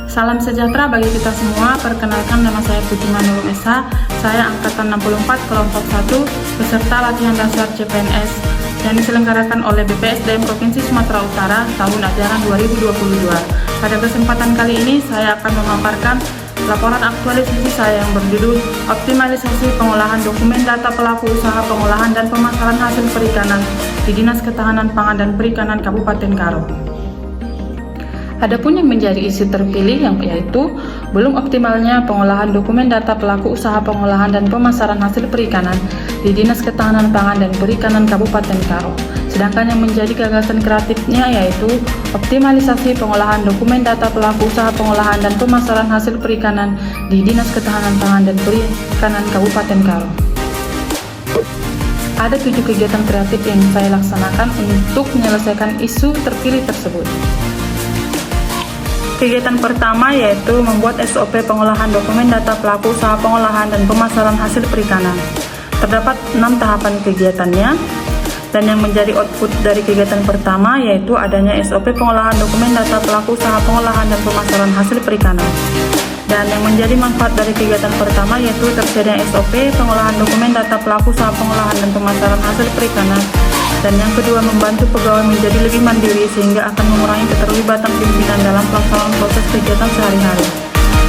Salam sejahtera bagi kita semua. Perkenalkan, nama saya Putima Nurul Esa. Saya angkatan 64 kelompok 1 peserta latihan dasar CPNS yang diselenggarakan oleh BPSDM Provinsi Sumatera Utara tahun ajaran 2022. Pada kesempatan kali ini saya akan memaparkan laporan aktualisasi saya yang berjudul Optimalisasi Pengolahan Dokumen Data Pelaku Usaha Pengolahan dan Pemasaran Hasil Perikanan di Dinas Ketahanan Pangan dan Perikanan Kabupaten Karo. Adapun yang menjadi isi terpilih yaitu belum optimalnya pengolahan dokumen data pelaku usaha pengolahan dan pemasaran hasil perikanan di Dinas Ketahanan Pangan dan Perikanan Kabupaten Karo. Sedangkan yang menjadi gagasan kreatifnya yaitu optimalisasi pengolahan dokumen data pelaku usaha pengolahan dan pemasaran hasil perikanan di Dinas Ketahanan Pangan dan Perikanan Kabupaten Karo. Ada 7 kegiatan kreatif yang saya laksanakan untuk menyelesaikan isu terpilih tersebut. Kegiatan pertama yaitu membuat SOP pengolahan dokumen data pelaku usaha pengolahan dan pemasaran hasil perikanan. Terdapat 6 tahapan kegiatannya, dan yang menjadi output dari kegiatan pertama yaitu adanya SOP pengolahan dokumen data pelaku usaha pengolahan dan pemasaran hasil perikanan. Dan yang menjadi manfaat dari kegiatan pertama yaitu tersedia SOP pengolahan dokumen data pelaku usaha pengolahan dan pemasaran hasil perikanan. Dan yang kedua, membantu pegawai menjadi lebih mandiri sehingga akan mengurangi keterlibatan pimpinan dalam pelaksanaan proses kegiatan sehari-hari.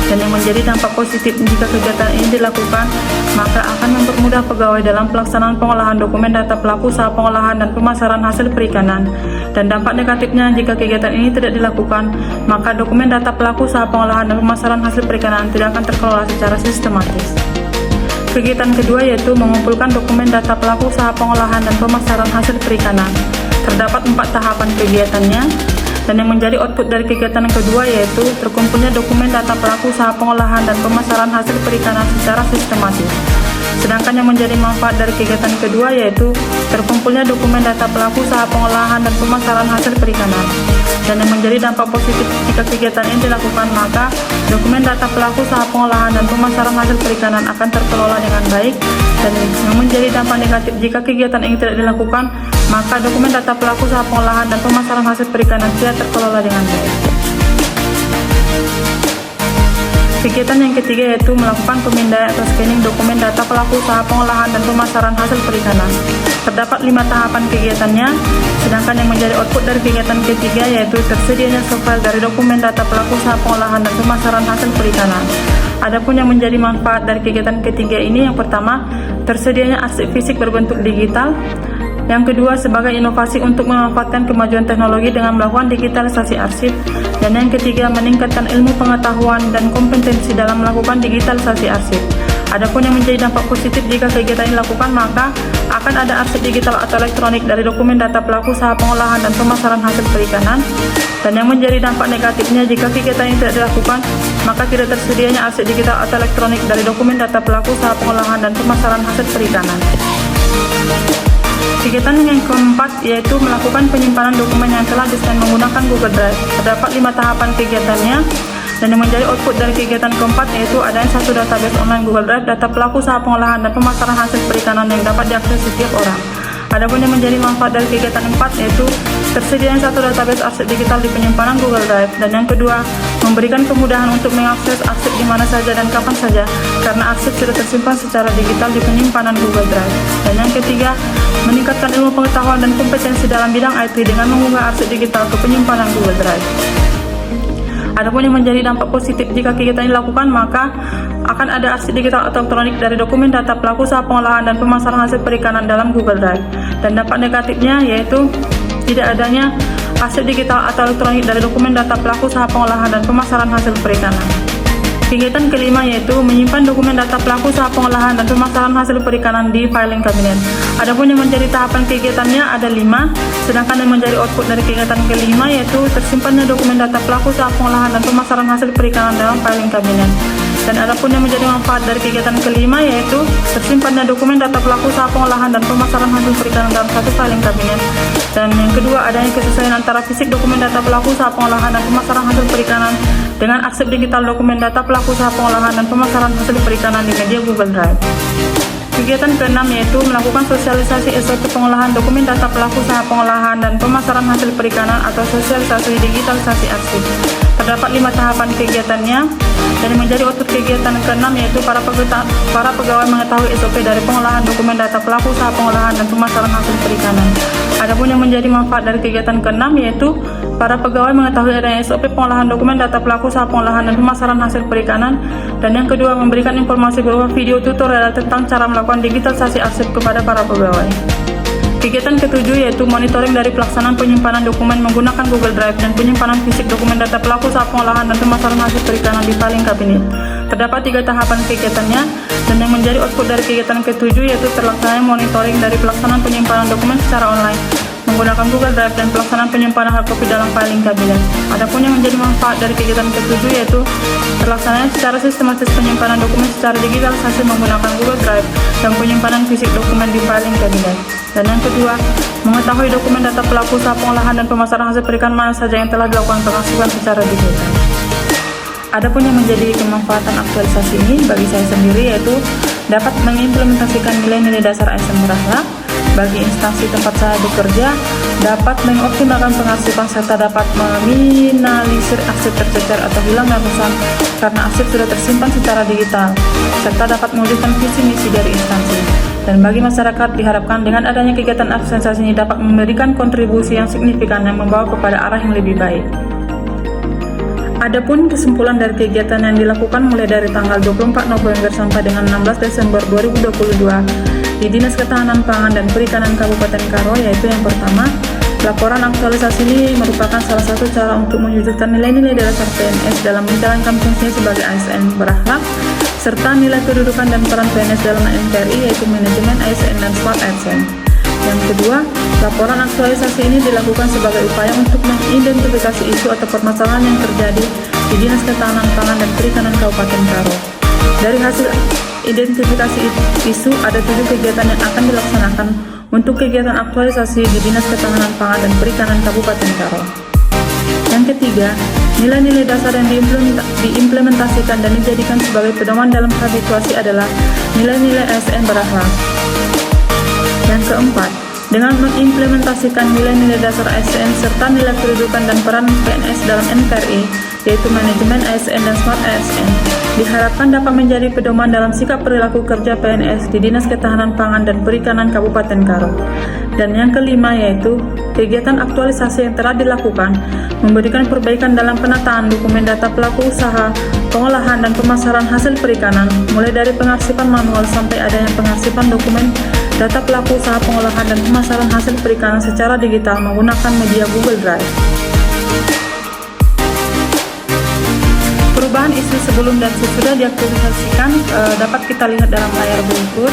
Dan yang menjadi dampak positif jika kegiatan ini dilakukan, maka akan mempermudah pegawai dalam pelaksanaan pengolahan dokumen data pelaku usaha pengolahan dan pemasaran hasil perikanan. Dan dampak negatifnya jika kegiatan ini tidak dilakukan, maka dokumen data pelaku usaha pengolahan dan pemasaran hasil perikanan tidak akan terkelola secara sistematis. Kegiatan kedua yaitu mengumpulkan dokumen data pelaku usaha pengolahan dan pemasaran hasil perikanan. Terdapat 4 tahapan kegiatannya, dan yang menjadi output dari kegiatan yang kedua yaitu terkumpulnya dokumen data pelaku usaha pengolahan dan pemasaran hasil perikanan secara sistematis. Sedangkan yang menjadi manfaat dari kegiatan kedua yaitu terkumpulnya dokumen data pelaku usaha pengolahan dan pemasaran hasil perikanan. Dan yang menjadi dampak positif jika kegiatan ini dilakukan, maka dokumen data pelaku usaha pengolahan dan pemasaran hasil perikanan akan terkelola dengan baik. Dan yang menjadi dampak negatif jika kegiatan ini tidak dilakukan, maka dokumen data pelaku usaha pengolahan dan pemasaran hasil perikanan tidak terkelola dengan baik. Kegiatan yang ketiga yaitu melakukan pemindaian atau scanning dokumen data pelaku usaha pengolahan dan pemasaran hasil perikanan. Terdapat 5 tahapan kegiatannya, sedangkan yang menjadi output dari kegiatan ketiga yaitu tersedianya softfile dari dokumen data pelaku usaha pengolahan dan pemasaran hasil perikanan. Adapun yang menjadi manfaat dari kegiatan ketiga ini, yang pertama, tersedianya arsip fisik berbentuk digital. Yang kedua, sebagai inovasi untuk memanfaatkan kemajuan teknologi dengan melakukan digitalisasi arsip. Dan yang ketiga, meningkatkan ilmu pengetahuan dan kompetensi dalam melakukan digitalisasi arsip. Adapun yang menjadi dampak positif jika kegiatan ini dilakukan, maka akan ada arsip digital atau elektronik dari dokumen data pelaku usaha pengolahan dan pemasaran hasil perikanan. Dan yang menjadi dampak negatifnya jika kegiatan ini tidak dilakukan, maka tidak tersedianya arsip digital atau elektronik dari dokumen data pelaku usaha pengolahan dan pemasaran hasil perikanan. Kegiatan yang keempat yaitu melakukan penyimpanan dokumen yang telah di-scan menggunakan Google Drive. Terdapat 5 tahapan kegiatannya, dan yang menjadi output dari kegiatan keempat yaitu adanya satu database online Google Drive data pelaku usaha pengolahan dan pemasaran hasil perikanan yang dapat diakses setiap orang. Adapun yang menjadi manfaat dari kegiatan 4 yaitu tersedianya satu database arsip digital di penyimpanan Google Drive. Dan yang kedua, memberikan kemudahan untuk mengakses arsip di mana saja dan kapan saja karena arsip sudah tersimpan secara digital di penyimpanan Google Drive. Dan yang ketiga, meningkatkan ilmu pengetahuan dan kompetensi dalam bidang IT dengan mengunggah arsip digital ke penyimpanan Google Drive. Adapun yang menjadi dampak positif jika kegiatan ini dilakukan, maka akan ada arsip digital atau elektronik dari dokumen data pelaku usaha pengolahan dan pemasaran hasil perikanan dalam Google Drive. Dan dampak negatifnya yaitu tidak adanya arsip digital atau elektronik dari dokumen data pelaku usaha pengolahan dan pemasaran hasil perikanan. Kegiatan kelima yaitu menyimpan dokumen data pelaku usaha pengolahan dan pemasaran hasil perikanan di filing kabinet. Adapun yang menjadi tahapan kegiatannya ada 5, sedangkan yang menjadi output dari kegiatan kelima yaitu tersimpannya dokumen data pelaku usaha pengolahan dan pemasaran hasil perikanan dalam filing kabinet. Dan adapun yang menjadi manfaat dari kegiatan kelima yaitu tersimpannya dokumen data pelaku usaha pengolahan dan pemasaran hasil perikanan dalam satu filing kabinet. Dan yang kedua, adanya kesesuaian antara fisik dokumen data pelaku usaha pengolahan dan pemasaran hasil perikanan dengan arsip digital dokumen data pelaku usaha pengolahan dan pemasaran hasil perikanan di media Google Drive. Kegiatan keenam yaitu melakukan sosialisasi SOP pengolahan dokumen data pelaku usaha pengolahan dan pemasaran hasil perikanan atau sosialisasi digitalisasi arsip. Terdapat 5 tahapan kegiatannya, dan yang menjadi output kegiatan ke-6 yaitu para pegawai mengetahui SOP dari pengolahan dokumen data pelaku usaha pengolahan dan pemasaran hasil perikanan. Adapun yang menjadi manfaat dari kegiatan ke-6 yaitu para pegawai mengetahui adanya SOP pengolahan dokumen data pelaku usaha pengolahan dan pemasaran hasil perikanan, dan yang kedua memberikan informasi berupa video tutorial tentang cara melakukan digitalisasi arsip kepada para pegawai. Kegiatan ke-7 yaitu monitoring dari pelaksanaan penyimpanan dokumen menggunakan Google Drive dan penyimpanan fisik dokumen data pelaku usaha pengolahan dan pemasaran hasil perikanan di filing kabinet. Terdapat 3 tahapan kegiatannya, dan yang menjadi output dari kegiatan ke-7 yaitu terlaksananya monitoring dari pelaksanaan penyimpanan dokumen secara online menggunakan Google Drive dan pelaksanaan penyimpanan hard copy dalam filing kabinet. Adapun yang menjadi manfaat dari kegiatan ke-7 yaitu terlaksananya secara sistematis penyimpanan dokumen secara digitalisasi menggunakan Google Drive dan penyimpanan fisik dokumen di filing kabinet. Dan yang kedua, mengetahui dokumen data pelaku usaha pengolahan dan pemasaran hasil perikanan mana saja yang telah dilakukan pengasuhan secara digital. Adapun yang menjadi kemanfaatan aktualisasi ini bagi saya sendiri yaitu dapat mengimplementasikan nilai-nilai dasar ASN Berakhlak bagi instansi tempat saya bekerja, dapat mengoptimalkan pengarsipan serta dapat meminimalisir arsip tercecer atau hilang dan rusak karena arsip sudah tersimpan secara digital, serta dapat mewujudkan visi misi dari instansi. Dan bagi masyarakat diharapkan dengan adanya kegiatan aktualisasi ini dapat memberikan kontribusi yang signifikan yang membawa kepada arah yang lebih baik. Adapun kesimpulan dari kegiatan yang dilakukan mulai dari tanggal 24 November sampai dengan 16 Desember 2022 di Dinas Ketahanan Pangan dan Perikanan Kabupaten Karo, yaitu yang pertama, laporan aktualisasi ini merupakan salah satu cara untuk mewujudkan nilai-nilai dasar PNS dalam menjalankan fungsinya sebagai ASN berakhlak, serta nilai kedudukan dan peran PNS dalam NKRI yaitu manajemen ASN dan smart ASN. Yang kedua, laporan aktualisasi ini dilakukan sebagai upaya untuk mengidentifikasi isu atau permasalahan yang terjadi di Dinas Ketahanan Pangan dan Perikanan Kabupaten Karo. Dari hasil identifikasi isu, ada 7 kegiatan yang akan dilaksanakan untuk kegiatan aktualisasi di Dinas Ketahanan Pangan dan Perikanan Kabupaten Karo. Yang ketiga, nilai-nilai dasar yang diimplementasikan dan dijadikan sebagai pedoman dalam habituasi adalah nilai-nilai ASN berakhlak. Yang keempat, dengan mengimplementasikan nilai-nilai dasar ASN serta nilai kedudukan dan peran PNS dalam NKRI, yaitu manajemen ASN dan smart ASN, diharapkan dapat menjadi pedoman dalam sikap perilaku kerja PNS di Dinas Ketahanan Pangan dan Perikanan Kabupaten Karo. Dan yang kelima yaitu kegiatan aktualisasi yang telah dilakukan memberikan perbaikan dalam penataan dokumen data pelaku usaha, pengolahan dan pemasaran hasil perikanan, mulai dari pengarsipan manual sampai adanya pengarsipan dokumen data pelaku usaha pengolahan dan pemasaran hasil perikanan secara digital menggunakan media Google Drive. Perubahan isu sebelum dan sesudah diaktualisasikan dapat kita lihat dalam layar berikut.